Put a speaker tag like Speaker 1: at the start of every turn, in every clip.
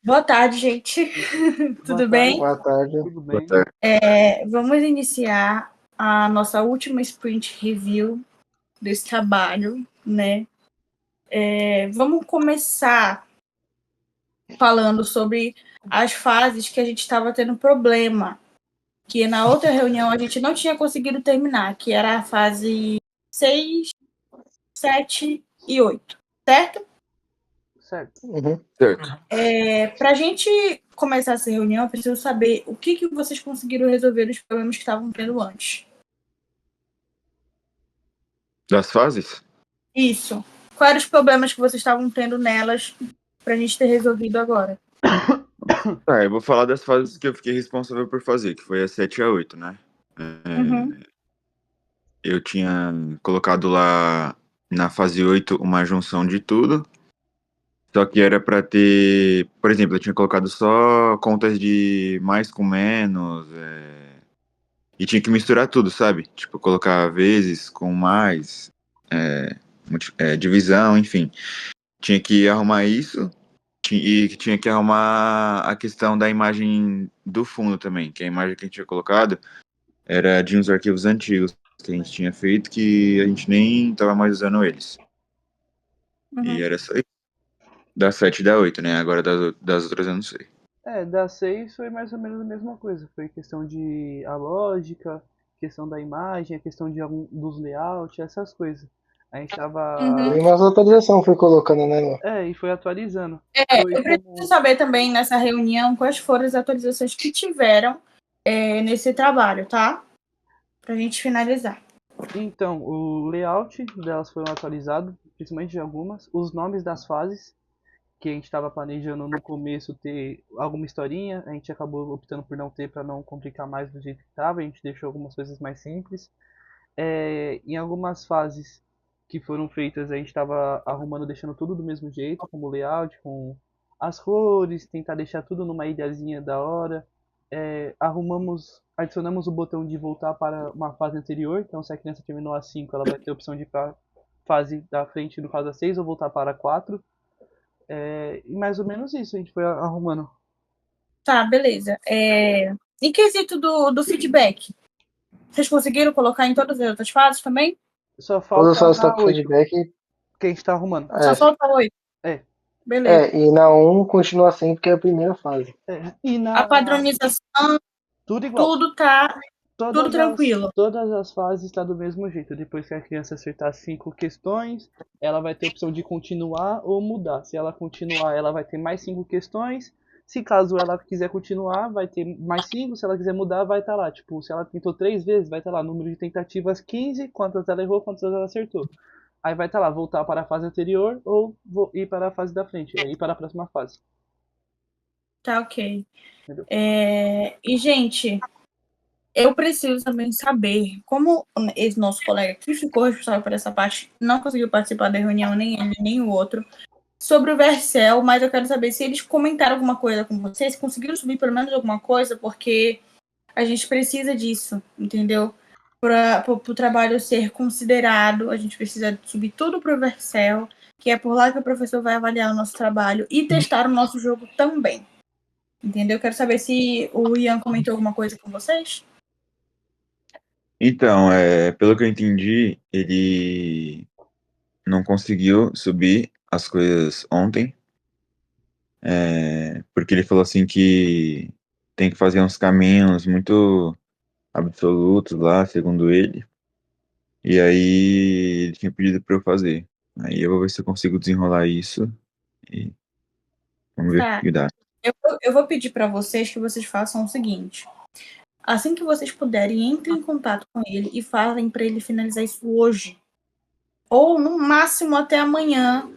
Speaker 1: Boa tarde, gente.
Speaker 2: Boa
Speaker 1: Tudo
Speaker 2: tarde.
Speaker 1: bem?
Speaker 3: Boa tarde.
Speaker 2: Tudo
Speaker 4: Boa
Speaker 2: bem?
Speaker 4: tarde.
Speaker 1: Vamos iniciar a nossa última sprint review desse trabalho, né? Vamos começar falando sobre as fases que a gente estava tendo problema, que na outra reunião a gente não tinha conseguido terminar, que era a fase 6, 7 e 8, certo?
Speaker 2: Certo.
Speaker 3: Uhum.
Speaker 4: Certo.
Speaker 1: Para a gente começar essa reunião, eu preciso saber o que vocês conseguiram resolver dos problemas que estavam tendo antes.
Speaker 4: Das fases?
Speaker 1: Isso. Quais eram os problemas que vocês estavam tendo nelas para a gente ter resolvido agora?
Speaker 4: Tá, eu vou falar das fases que eu fiquei responsável por fazer, que foi a 7 e a 8, né?
Speaker 1: Uhum.
Speaker 4: Eu tinha colocado lá na fase 8 uma junção de tudo, só que era pra ter, por exemplo, eu tinha colocado só contas de mais com menos, e tinha que misturar tudo, sabe? Tipo, colocar vezes com mais, divisão, enfim. Tinha que arrumar isso. E tinha que arrumar a questão da imagem do fundo também, que a imagem que a gente tinha colocado era de uns arquivos antigos que a gente tinha feito que a gente nem estava mais usando eles. E era só isso. Da 7 e da 8, né? Agora das outras eu não sei.
Speaker 2: Da 6 foi mais ou menos a mesma coisa. Foi questão de a lógica, questão da imagem, a questão de dos layouts, essas coisas. A gente tava.
Speaker 3: E umas atualizações fui colocando, né, meu?
Speaker 2: E foi atualizando.
Speaker 1: Eu preciso saber também nessa reunião quais foram as atualizações que tiveram nesse trabalho, tá? Pra gente finalizar.
Speaker 2: Então, o layout delas foram atualizados, principalmente de algumas. Os nomes das fases, que a gente estava planejando no começo ter alguma historinha, a gente acabou optando por não ter para não complicar mais do jeito que estava, a gente deixou algumas coisas mais simples. Em algumas fases que foram feitas, a gente estava arrumando, deixando tudo do mesmo jeito, como layout, com as cores, tentar deixar tudo numa ilhazinha da hora. Adicionamos o botão de voltar para uma fase anterior, então se a criança terminou a 5, ela vai ter a opção de ir para a fase da frente, no caso a 6, ou voltar para a 4. E mais ou menos isso a gente foi arrumando.
Speaker 1: Tá, beleza. Em quesito do feedback, vocês conseguiram colocar em todas as outras fases também?
Speaker 2: Só
Speaker 3: Quando
Speaker 2: falta
Speaker 3: só
Speaker 2: a
Speaker 3: com
Speaker 2: 8,
Speaker 3: feedback.
Speaker 2: que a gente tá arrumando.
Speaker 1: Só falta 8. Beleza.
Speaker 3: E na 1 continua assim, porque é a primeira fase.
Speaker 2: E
Speaker 1: A padronização,
Speaker 2: tudo igual.
Speaker 1: tudo tá tudo tranquilo.
Speaker 2: Todas as fases estão do mesmo jeito. Depois que a criança acertar 5 questões, ela vai ter a opção de continuar ou mudar. Se ela continuar, ela vai ter mais 5 questões. Se caso ela quiser continuar, vai ter mais 5. Se ela quiser mudar, vai estar lá. Tipo, se ela tentou 3 vezes, vai estar lá número de tentativas 15, quantas ela errou, quantas ela acertou. Aí vai estar lá, voltar para a fase anterior ou ir para a fase da frente, ir para a próxima fase.
Speaker 1: Tá, ok. E, gente, eu preciso também saber como esse nosso colega que ficou responsável por essa parte não conseguiu participar da reunião, nem ele, nem o outro, sobre o Vercel, mas eu quero saber se eles comentaram alguma coisa com vocês, se conseguiram subir pelo menos alguma coisa, porque a gente precisa disso, entendeu? Para o trabalho ser considerado, a gente precisa subir tudo para o Vercel, que é por lá que o professor vai avaliar o nosso trabalho e testar o nosso jogo também. Entendeu? Quero saber se o Ian comentou alguma coisa com vocês.
Speaker 4: Então, pelo que eu entendi, ele não conseguiu subir as coisas ontem, porque ele falou assim que tem que fazer uns caminhos muito absolutos lá, segundo ele. E aí ele tinha pedido para eu fazer. Aí eu vou ver se eu consigo desenrolar isso e vamos ver o que dá.
Speaker 1: Eu vou pedir para vocês que vocês façam o seguinte. Assim que vocês puderem, entrem em contato com ele e falem para ele finalizar isso hoje. Ou, no máximo, até amanhã,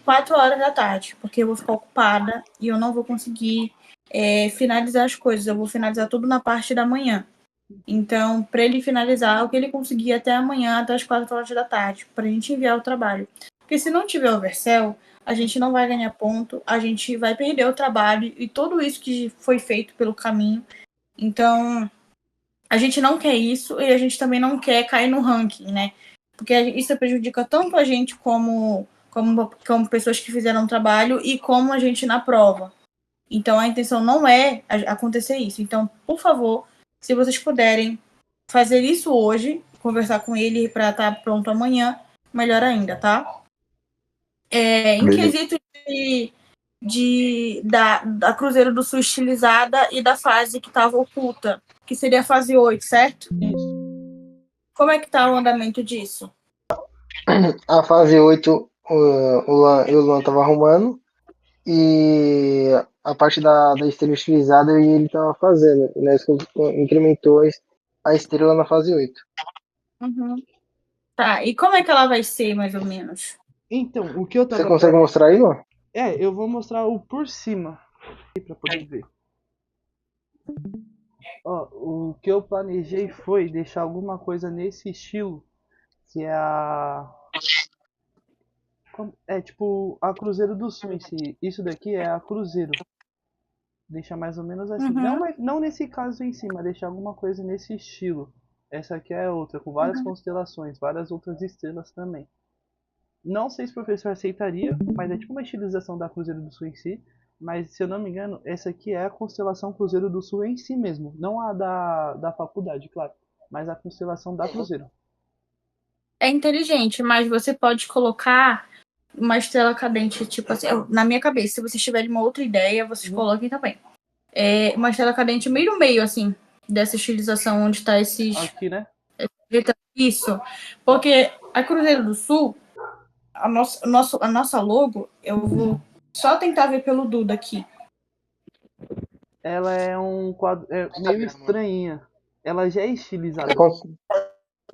Speaker 1: 4 horas da tarde. Porque eu vou ficar ocupada e eu não vou conseguir finalizar as coisas. Eu vou finalizar tudo na parte da manhã. Então, para ele finalizar o que ele conseguir até amanhã, até as 4 horas da tarde, para a gente enviar o trabalho. Porque se não tiver o Vercel, a gente não vai ganhar ponto, a gente vai perder o trabalho e tudo isso que foi feito pelo caminho. Então, a gente não quer isso e a gente também não quer cair no ranking, né? Porque isso prejudica tanto a gente como pessoas que fizeram o trabalho e como a gente na prova. Então a intenção não é acontecer isso. Então, por favor, se vocês puderem fazer isso hoje, conversar com ele para estar pronto amanhã, melhor ainda, tá? Em
Speaker 4: Beleza.
Speaker 1: quesito da Cruzeiro do Sul estilizada e da fase que estava oculta, que seria a fase 8, certo?
Speaker 2: Isso.
Speaker 1: Como é que tá o andamento disso?
Speaker 3: A fase 8, o Luan e o Luan tava arrumando. E a parte da esteira estilizada eu e ele tava fazendo. E nós incrementou a esteira lá na fase 8.
Speaker 1: Uhum. Tá, e como é que ela vai ser, mais ou menos?
Speaker 2: Então, o que eu
Speaker 3: Você
Speaker 2: tava...
Speaker 3: consegue mostrar aí, Luan?
Speaker 2: eu vou mostrar o por cima pra poder ver. Ó, o que eu planejei foi deixar alguma coisa nesse estilo, que é tipo a Cruzeiro do Sul em si. Isso daqui é a Cruzeiro. Deixa mais ou menos assim.
Speaker 1: Uhum.
Speaker 2: Não nesse caso em si, mas deixar alguma coisa nesse estilo. Essa aqui é outra, com várias constelações, várias outras estrelas também. Não sei se o professor aceitaria, mas é tipo uma estilização da Cruzeiro do Sul em si. Mas se eu não me engano, essa aqui é a constelação Cruzeiro do Sul em si mesmo. Não a da faculdade, claro. Mas a constelação da Cruzeiro.
Speaker 1: É inteligente, mas você pode colocar uma estrela cadente, tipo assim, na minha cabeça, se vocês tiverem uma outra ideia, vocês coloquem também. Uma estrela cadente meio no meio, assim, dessa estilização onde tá esses...
Speaker 2: Aqui, né?
Speaker 1: Isso, porque a Cruzeiro do Sul, a nossa logo, eu vou só tentar ver pelo Duda aqui.
Speaker 2: Ela é um quadro meio estranhinha. Ela já é estilizada.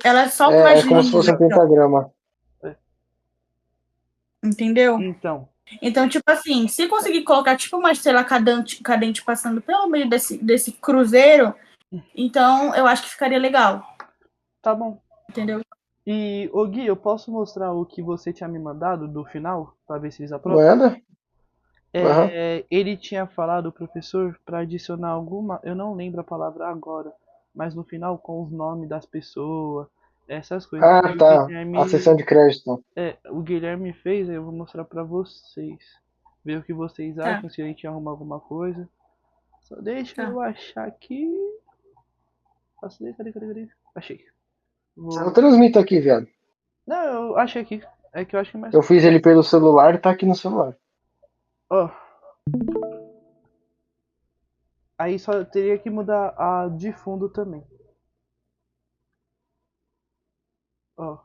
Speaker 1: Ela é só umas
Speaker 3: como se fosse um
Speaker 1: linhas,
Speaker 3: pentagrama.
Speaker 1: entendeu?
Speaker 2: Então,
Speaker 1: tipo assim, se conseguir colocar tipo uma estrela cadente passando pelo meio desse cruzeiro, então eu acho que ficaria legal.
Speaker 2: tá bom.
Speaker 1: Entendeu?
Speaker 2: E, ô Gui, eu posso mostrar o que você tinha me mandado do final? Pra ver se eles aprovam?
Speaker 3: Manda? Uhum.
Speaker 2: Ele tinha falado, o professor, pra adicionar alguma... Eu não lembro a palavra agora. Mas no final, com os nomes das pessoas, essas coisas.
Speaker 3: Ah,
Speaker 2: E
Speaker 3: tá. A sessão de crédito.
Speaker 2: o Guilherme fez, aí eu vou mostrar pra vocês. Ver o que vocês acham, se a gente arruma alguma coisa. Só deixa eu achar aqui. Cadê? Achei.
Speaker 3: Eu transmito aqui, viado.
Speaker 2: Não, eu achei aqui. É que eu acho que é mais...
Speaker 3: Eu fiz ele pelo celular e tá aqui no celular.
Speaker 2: Ó. Aí só teria que mudar a de fundo também. Ó.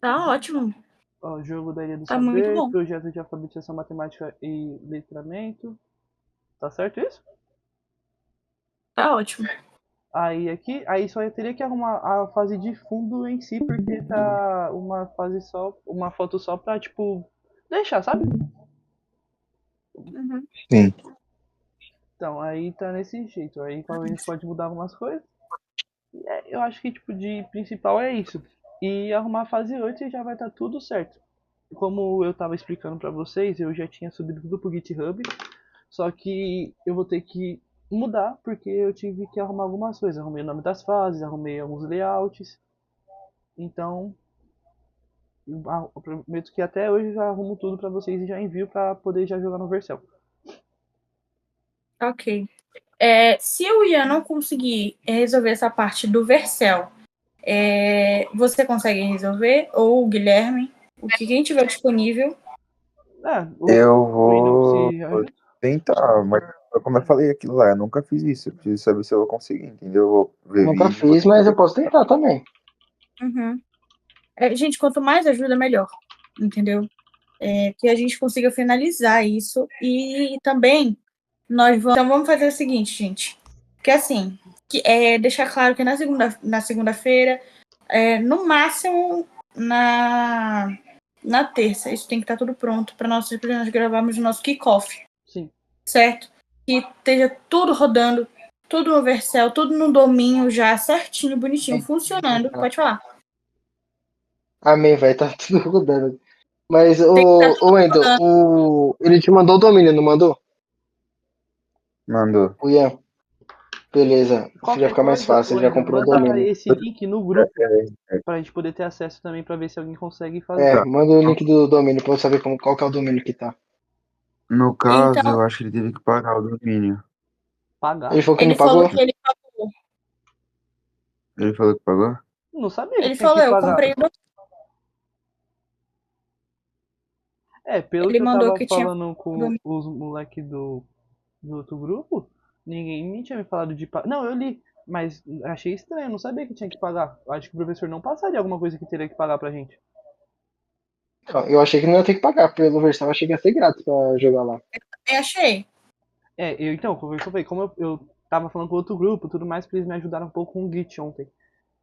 Speaker 1: Tá ótimo.
Speaker 2: Ó, jogo da Ilha do
Speaker 1: Tá muito
Speaker 2: Saber,
Speaker 1: bom.
Speaker 2: projeto de alfabetização matemática e letramento. Tá certo isso?
Speaker 1: Tá ótimo.
Speaker 2: Aí só teria que arrumar a fase de fundo em si, porque tá uma foto só pra, tipo, deixar, sabe?
Speaker 1: Uhum.
Speaker 4: Sim.
Speaker 2: Então, aí tá nesse jeito. Aí a gente pode mudar algumas coisas. Eu acho que, tipo, de principal é isso. E arrumar a fase 8 e já vai estar tudo certo. Como eu tava explicando pra vocês, eu já tinha subido tudo pro GitHub. Só que eu vou ter que mudar, porque eu tive que arrumar algumas coisas. Arrumei o nome das fases, arrumei alguns layouts. Então, eu prometo que até hoje eu já arrumo tudo pra vocês e já envio pra poder já jogar no Vercel.
Speaker 1: Ok. Se o Ian não conseguir resolver essa parte do Vercel, você consegue resolver? Ou o Guilherme? O que quem tiver disponível.
Speaker 4: Eu vou tentar, mas como eu falei aquilo lá, eu nunca fiz isso. Eu preciso saber se eu vou conseguir, entendeu? Eu vou ver
Speaker 3: Nunca
Speaker 4: vídeo, vou
Speaker 3: fiz, mas eu posso tentar também.
Speaker 1: Uhum. Gente, quanto mais ajuda, melhor. Entendeu? Que a gente consiga finalizar isso. E também Então vamos fazer o seguinte, gente. Que assim, deixar claro que na segunda-feira, no máximo na terça, isso tem que estar tudo pronto para nós gravarmos o nosso kickoff.
Speaker 2: Sim.
Speaker 1: Certo? Que esteja tudo rodando, tudo no Vercel, tudo no domínio já certinho, bonitinho, funcionando. Pode falar.
Speaker 3: Amém, vai estar tudo rodando. Mas o Wendel, ele te mandou o domínio, não mandou?
Speaker 4: Mandou.
Speaker 3: O Ian. Beleza, já
Speaker 2: Qualquer
Speaker 3: fica mais
Speaker 2: coisa,
Speaker 3: fácil, ele já comprou o
Speaker 2: manda
Speaker 3: domínio.
Speaker 2: esse link no grupo pra gente poder ter acesso também, pra ver se alguém consegue fazer.
Speaker 3: Manda o link do domínio pra eu saber qual que é o domínio que tá.
Speaker 4: No caso,
Speaker 1: Então,
Speaker 4: eu acho que ele teve que pagar o domínio.
Speaker 2: Pagar?
Speaker 3: Ele falou que
Speaker 1: ele
Speaker 3: não
Speaker 1: falou
Speaker 3: pagou?
Speaker 1: que ele pagou.
Speaker 4: Ele falou que pagou?
Speaker 2: Não sabia que
Speaker 1: Ele
Speaker 2: tinha que
Speaker 1: falou, eu
Speaker 2: pagar.
Speaker 1: comprei.
Speaker 2: Pelo
Speaker 1: Ele
Speaker 2: que eu
Speaker 1: mandou
Speaker 2: tava
Speaker 1: que tinha.
Speaker 2: falando com os moleques do outro grupo, ninguém me tinha me falado de pagar. Não, eu li, mas achei estranho, não sabia que tinha que pagar. Eu acho que o professor não passaria alguma coisa que teria que pagar pra gente.
Speaker 3: Então, eu achei que não ia ter que pagar pelo versão, eu achei que ia ser grátis pra jogar lá.
Speaker 1: Eu achei.
Speaker 2: Então, como eu falei, como eu tava falando com outro grupo, tudo mais, que eles me ajudaram um pouco com o Git ontem.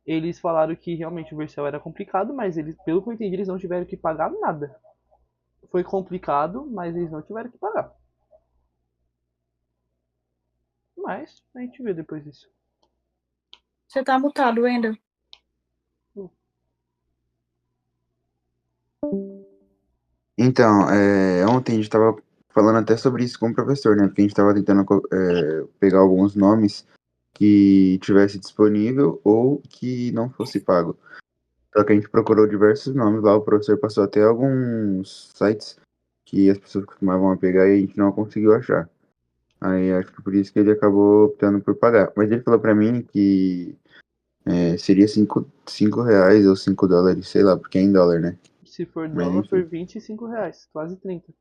Speaker 2: Eles falaram que realmente o Vercel era complicado, mas eles, pelo que eu entendi, eles não tiveram que pagar nada. Foi complicado, mas eles não tiveram que pagar. Mas a gente vê depois disso.
Speaker 1: Você tá mutado, Wendel.
Speaker 4: Então, ontem a gente tava falando até sobre isso com o professor, né? Porque a gente tava tentando pegar alguns nomes que tivesse disponível ou que não fosse pago. Só que a gente procurou diversos nomes lá, o professor passou até alguns sites que as pessoas costumavam pegar e a gente não conseguiu achar. Aí acho que por isso que ele acabou optando por pagar. Mas ele falou pra mim que seria cinco reais ou $5, sei lá, porque é em dólar, né?
Speaker 2: Se for
Speaker 4: Mas
Speaker 2: dólar,
Speaker 4: enfim.
Speaker 2: for R$ 25, quase 30.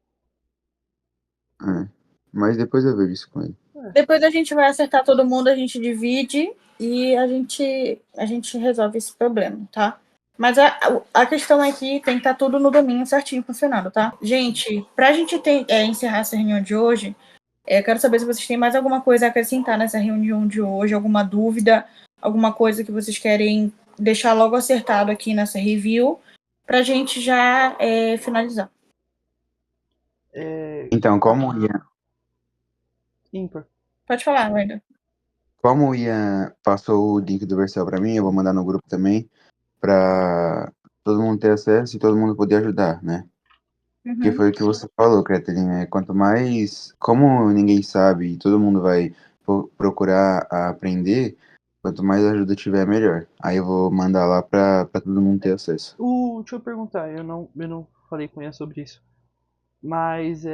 Speaker 4: É. Mas depois eu vejo isso com ele.
Speaker 1: Depois a gente vai acertar todo mundo, a gente divide e a gente resolve esse problema, tá? Mas a questão é que tem que estar tudo no domínio certinho funcionando, tá? Gente, pra gente encerrar essa reunião de hoje, quero saber se vocês têm mais alguma coisa a acrescentar nessa reunião de hoje, alguma dúvida, alguma coisa que vocês querem deixar logo acertado aqui nessa review, pra gente já finalizar.
Speaker 4: Então,
Speaker 2: Ímpar.
Speaker 1: Pode falar, Wendel.
Speaker 4: como o Ian passou o link do Vercel pra mim, eu vou mandar no grupo também, pra todo mundo ter acesso e todo mundo poder ajudar, né? Que
Speaker 1: Uhum.
Speaker 4: foi o que você falou, Catherine. Quanto mais, como ninguém sabe e todo mundo vai procurar aprender, quanto mais ajuda tiver, melhor. Aí eu vou mandar lá pra todo mundo ter acesso.
Speaker 2: Deixa eu perguntar, eu não falei com ele sobre isso. Mas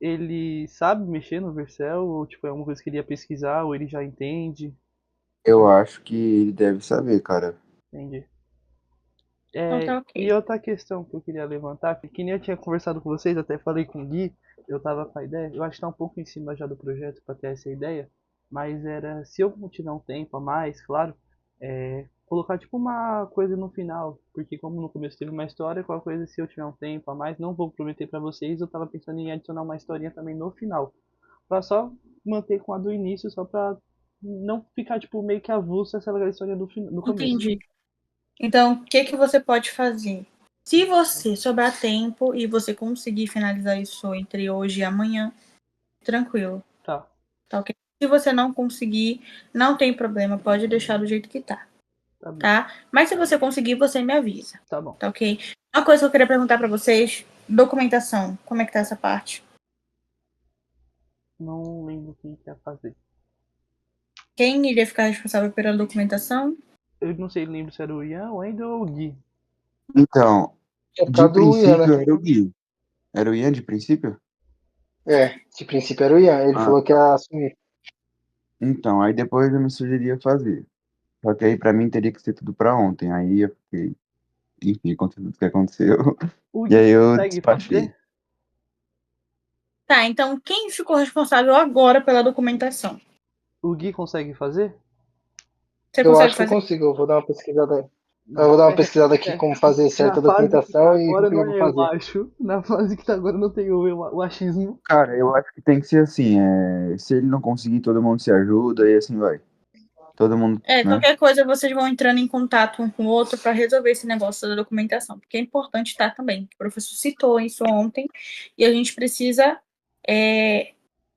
Speaker 2: ele sabe mexer no Vercel? Ou tipo, é uma coisa que ele ia pesquisar, ou ele já entende?
Speaker 4: Eu acho que ele deve saber, cara.
Speaker 2: Entendi.
Speaker 1: Então tá
Speaker 2: E
Speaker 1: ok.
Speaker 2: outra questão que eu queria levantar, que nem eu tinha conversado com vocês, até falei com o Gui, eu tava com a ideia, eu acho que tá um pouco em cima já do projeto para ter essa ideia, mas era, se eu tiver um tempo a mais, claro, colocar tipo uma coisa no final, porque como no começo teve uma história, qualquer coisa, se eu tiver um tempo a mais, não vou prometer para vocês, eu tava pensando em adicionar uma historinha também no final, para só manter com a do início, só pra não ficar tipo meio que avulsa essa história no começo.
Speaker 1: Entendi. Então, o que você pode fazer? Se você sobrar tempo e você conseguir finalizar isso entre hoje e amanhã, tranquilo,
Speaker 2: Tá,
Speaker 1: tá ok? Se você não conseguir, não tem problema, pode deixar do jeito que
Speaker 2: tá bom,
Speaker 1: tá? Mas se você conseguir, você me avisa,
Speaker 2: tá bom.
Speaker 1: tá ok? Uma coisa que eu queria perguntar pra vocês, documentação, como é que tá essa parte?
Speaker 2: Não lembro quem quer fazer.
Speaker 1: Quem iria ficar responsável pela documentação?
Speaker 2: Eu não sei, lembro se era o Ian, o Wendel ou o Gui.
Speaker 4: Então,
Speaker 3: É por
Speaker 4: de
Speaker 3: causa do Ian,
Speaker 4: princípio
Speaker 3: né?
Speaker 4: era o Gui. Era o Ian de princípio?
Speaker 3: De princípio era o Ian, ele
Speaker 4: Ah,
Speaker 3: falou que ia assumir.
Speaker 4: então, aí depois eu me sugeria fazer. Só que aí pra mim teria que ser tudo pra ontem. Aí eu fiquei, enfim, aconteceu tudo que aconteceu.
Speaker 2: O
Speaker 4: E
Speaker 2: Gui
Speaker 4: aí eu
Speaker 2: consegue
Speaker 4: despachei.
Speaker 2: fazer?
Speaker 1: Tá, então quem ficou responsável agora pela documentação?
Speaker 2: O Gui consegue fazer?
Speaker 1: Você
Speaker 3: Eu
Speaker 1: consegue
Speaker 3: acho que eu
Speaker 1: fazer?
Speaker 3: consigo, eu vou dar uma pesquisada aí. Eu
Speaker 2: Não.
Speaker 3: vou dar uma pesquisada aqui como fazer
Speaker 2: Na
Speaker 3: certa
Speaker 2: fase que tá
Speaker 3: documentação e ver
Speaker 2: agora
Speaker 3: como
Speaker 2: não
Speaker 3: eu vou
Speaker 2: é, eu
Speaker 3: fazer.
Speaker 2: acho. Na fase que tá agora não tem o achismo.
Speaker 4: Cara, eu acho que tem que ser assim. Se ele não conseguir, todo mundo se ajuda e assim vai. Todo mundo, né?
Speaker 1: Qualquer coisa vocês vão entrando em contato um com o outro para resolver esse negócio da documentação, porque é importante estar também. O professor citou isso ontem e a gente precisa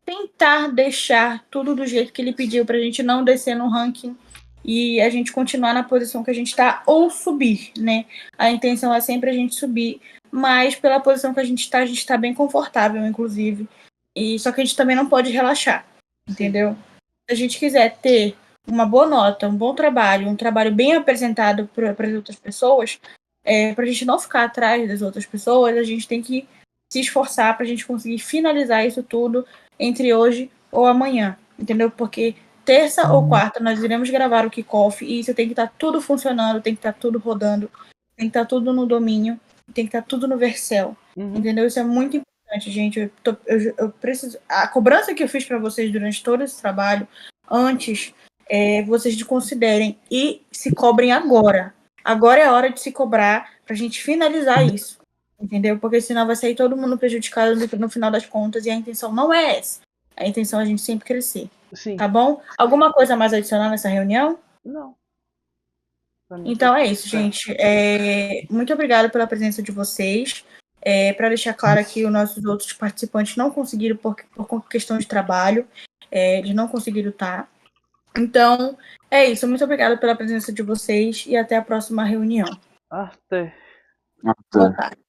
Speaker 1: tentar deixar tudo do jeito que ele pediu para a gente não descer no ranking e a gente continuar na posição que a gente está ou subir, né? A intenção é sempre a gente subir, mas pela posição que a gente está bem confortável, inclusive. E só que a gente também não pode relaxar, entendeu? Se a gente quiser ter uma boa nota, um bom trabalho, um trabalho bem apresentado para as outras pessoas, para a gente não ficar atrás das outras pessoas, a gente tem que se esforçar para a gente conseguir finalizar isso tudo entre hoje ou amanhã, entendeu? Porque terça ou quarta nós iremos gravar o kickoff e isso tem que estar tudo funcionando, tem que estar tudo rodando, tem que estar tudo no domínio, tem que estar tudo no Vercel, entendeu? Isso é muito importante, gente. Eu preciso. A cobrança que eu fiz para vocês durante todo esse trabalho, antes, vocês considerem e se cobrem agora. Agora é a hora de se cobrar para a gente finalizar isso, entendeu? Porque senão vai sair todo mundo prejudicado no final das contas e a intenção não é essa. A intenção é a gente sempre crescer.
Speaker 2: Sim.
Speaker 1: Tá bom? Alguma coisa mais a adicionar nessa reunião?
Speaker 2: Não.
Speaker 1: Então é isso, gente. Muito obrigada pela presença de vocês. Para deixar claro que os nossos outros participantes não conseguiram por questão de trabalho. Eles não conseguiram estar. Então, é isso. Muito obrigada pela presença de vocês e até a próxima reunião.
Speaker 2: Até.
Speaker 1: Boa tarde.